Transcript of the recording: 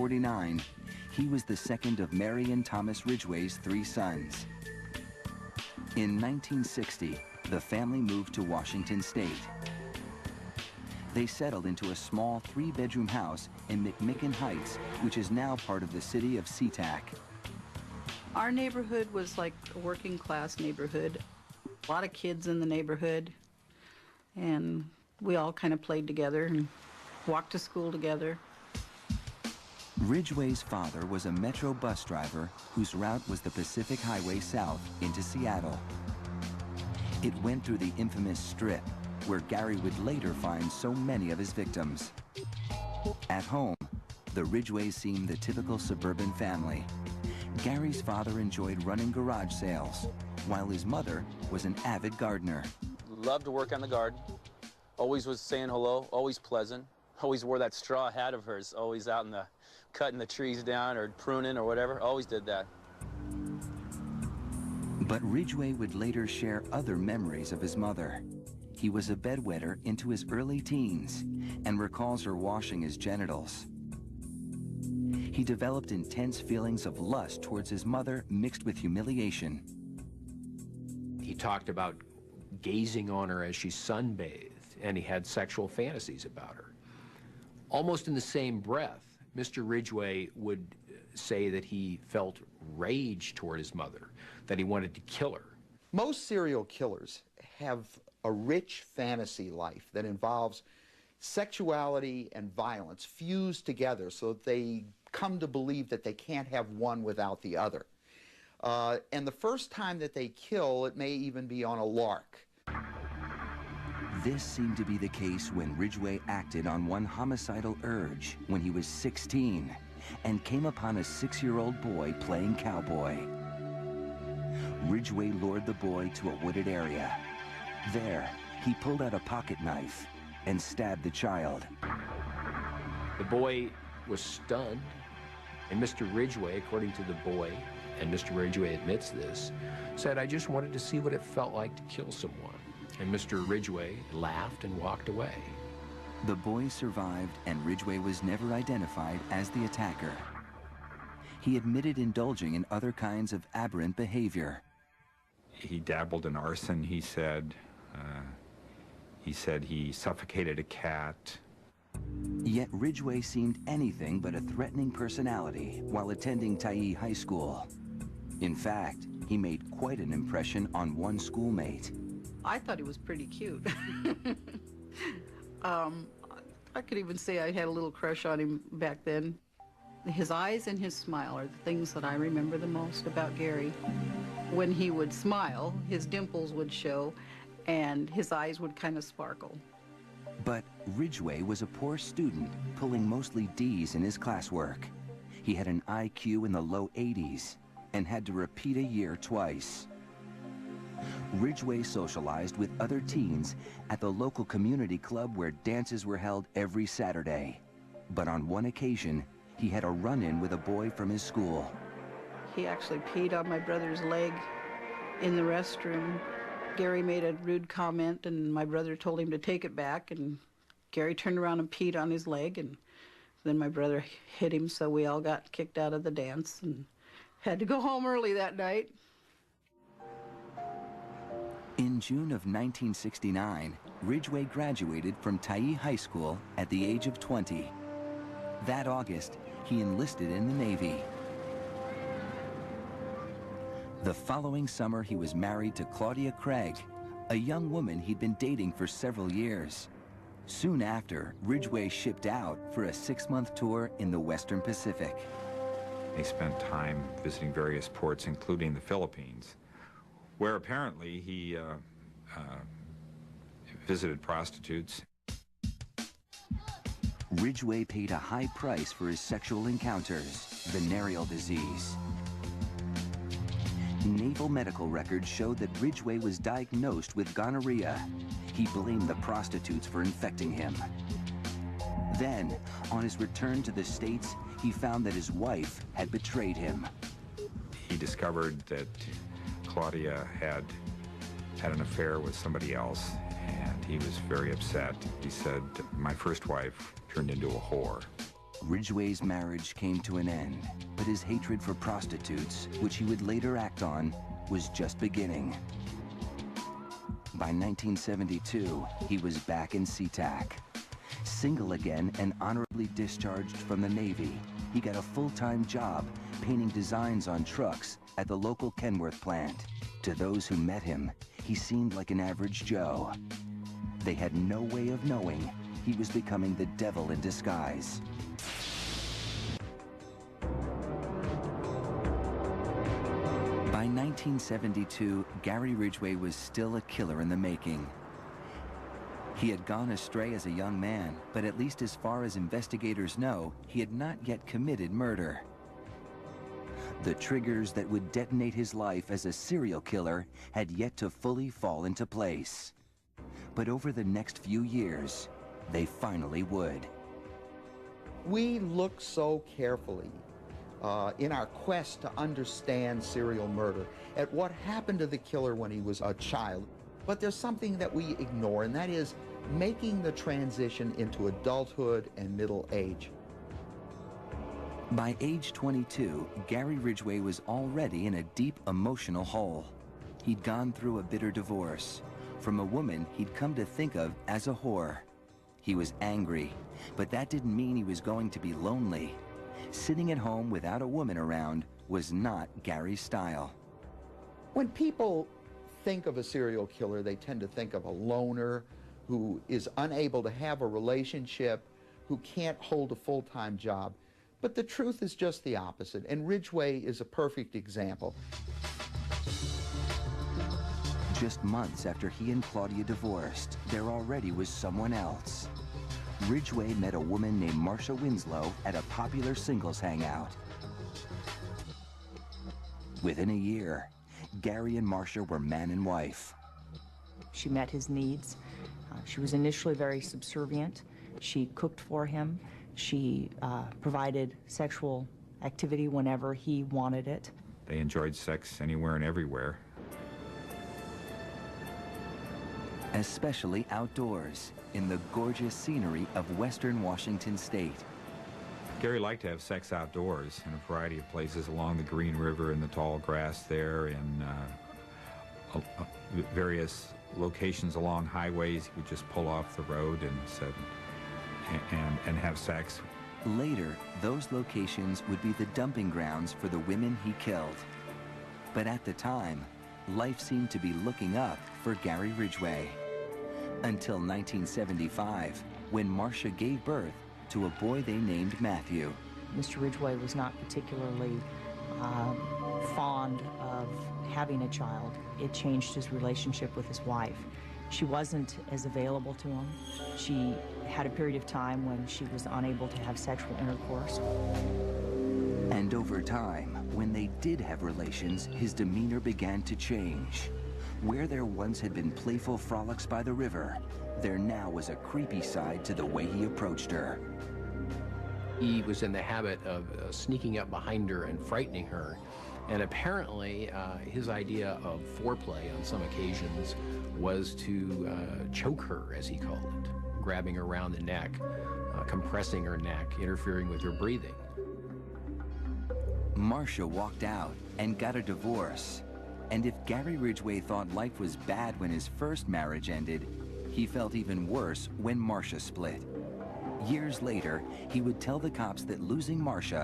1949, he was the second of Mary and Thomas Ridgway's 3 sons. In 1960, the family moved to Washington State. They settled into a small 3-bedroom house in McMicken Heights, which is now part of the city of SeaTac. Our neighborhood was like a working class neighborhood. A lot of kids in the neighborhood, and we all kind of played together and walked to school together. Ridgway's father was a Metro bus driver whose route was the Pacific Highway south into Seattle. It went through the infamous Strip, where Gary would later find so many of his victims. At home, the Ridgways seemed the typical suburban family. Gary's father enjoyed running garage sales, while his mother was an avid gardener. Loved to work on the garden. Always was saying hello, always pleasant. Always wore that straw hat of hers, always out in the cutting the trees down or pruning or whatever. Always did that. But Ridgway would later share other memories of his mother. He was a bedwetter into his early teens and recalls her washing his genitals. He developed intense feelings of lust towards his mother mixed with humiliation. He talked about gazing on her as she sunbathed, and he had sexual fantasies about her. Almost in the same breath, Mr. Ridgway would say that he felt rage toward his mother, that he wanted to kill her. Most serial killers have a rich fantasy life that involves sexuality and violence fused together so that they come to believe that they can't have one without the other. And the first time that they kill, it may even be on a lark. This seemed to be the case when Ridgway acted on one homicidal urge when he was 16 and came upon a 6-year-old boy playing cowboy. Ridgway lured the boy to a wooded area. There, he pulled out a pocket knife and stabbed the child. The boy was stunned, and Mr. Ridgway, according to the boy, and Mr. Ridgway admits this, said, "I just wanted to see what it felt like to kill someone." And Mr. Ridgway laughed and walked away. The boy survived, and Ridgway was never identified as the attacker. He admitted indulging in other kinds of aberrant behavior. He dabbled in arson, he said. He suffocated a cat. Yet Ridgway seemed anything but a threatening personality while attending Tyee High School. In fact, he made quite an impression on one schoolmate. I thought he was pretty cute. I could even say I had a little crush on him back then. His eyes and his smile are the things that I remember the most about Gary. When he would smile, his dimples would show, and his eyes would kind of sparkle. But Ridgway was a poor student, pulling mostly D's in his classwork. He had an IQ in the low 80s and had to repeat a year twice. Ridgway socialized with other teens at the local community club where dances were held every Saturday. But on one occasion, he had a run-in with a boy from his school. He actually peed on my brother's leg in the restroom. Gary made a rude comment, and my brother told him to take it back, and Gary turned around and peed on his leg, and then my brother hit him, so we all got kicked out of the dance and had to go home early that night. In June of 1969, Ridgway graduated from Tyee High School at the age of 20. That August, he enlisted in the Navy. The following summer, he was married to Claudia Craig, a young woman he'd been dating for several years. Soon after, Ridgway shipped out for a 6-month tour in the Western Pacific. He spent time visiting various ports, including the Philippines, where apparently he visited prostitutes. Ridgway paid a high price for his sexual encounters, venereal disease. Naval medical records showed that Ridgway was diagnosed with gonorrhea. He blamed the prostitutes for infecting him. Then, on his return to the States, he found that his wife had betrayed him. He discovered that Claudia had an affair with somebody else, and he was very upset. He said, "My first wife turned into a whore." Ridgway's marriage came to an end, but his hatred for prostitutes, which he would later act on, was just beginning. By 1972, he was back in SeaTac. Single again and honorably discharged from the Navy, he got a full-time job painting designs on trucks at the local Kenworth plant. To those who met him, he seemed like an average Joe. They had no way of knowing he was becoming the devil in disguise. By 1972, Gary Ridgway was still a killer in the making. He had gone astray as a young man, but at least as far as investigators know, he had not yet committed murder. The triggers that would detonate his life as a serial killer had yet to fully fall into place. But over the next few years, they finally would. We look so carefully in our quest to understand serial murder at what happened to the killer when he was a child. But there's something that we ignore, and that is making the transition into adulthood and middle age. By age 22, Gary Ridgway was already in a deep emotional hole. He'd gone through a bitter divorce from a woman he'd come to think of as a whore. He was angry, but that didn't mean he was going to be lonely. Sitting at home without a woman around was not Gary's style. When people think of a serial killer, they tend to think of a loner who is unable to have a relationship, who can't hold a full-time job. But the truth is just the opposite, and Ridgway is a perfect example. Just months after he and Claudia divorced, there already was someone else. Ridgway met a woman named Marcia Winslow at a popular singles hangout. Within a year, Gary and Marcia were man and wife. She met his needs. She was initially very subservient. She cooked for him. She provided sexual activity whenever he wanted it. They enjoyed sex anywhere and everywhere. Especially outdoors, in the gorgeous scenery of western Washington State. Gary liked to have sex outdoors in a variety of places along the Green River and the tall grass there, in various locations along highways. He would just pull off the road and have sex. Later, those locations would be the dumping grounds for the women he killed. But at the time, life seemed to be looking up for Gary Ridgway. Until 1975, when Marcia gave birth to a boy they named Matthew. Mr. Ridgway was not particularly fond of having a child. It changed his relationship with his wife. She wasn't as available to him. She had a period of time when she was unable to have sexual intercourse. And over time, when they did have relations, his demeanor began to change. Where there once had been playful frolics by the river, there now was a creepy side to the way he approached her. He was in the habit of sneaking up behind her and frightening her. And apparently, his idea of foreplay on some occasions was to choke her, as he called it, grabbing her around the neck, compressing her neck, interfering with her breathing. Marcia walked out and got a divorce. And if Gary Ridgway thought life was bad when his first marriage ended, he felt even worse when Marcia split. Years later, he would tell the cops that losing Marcia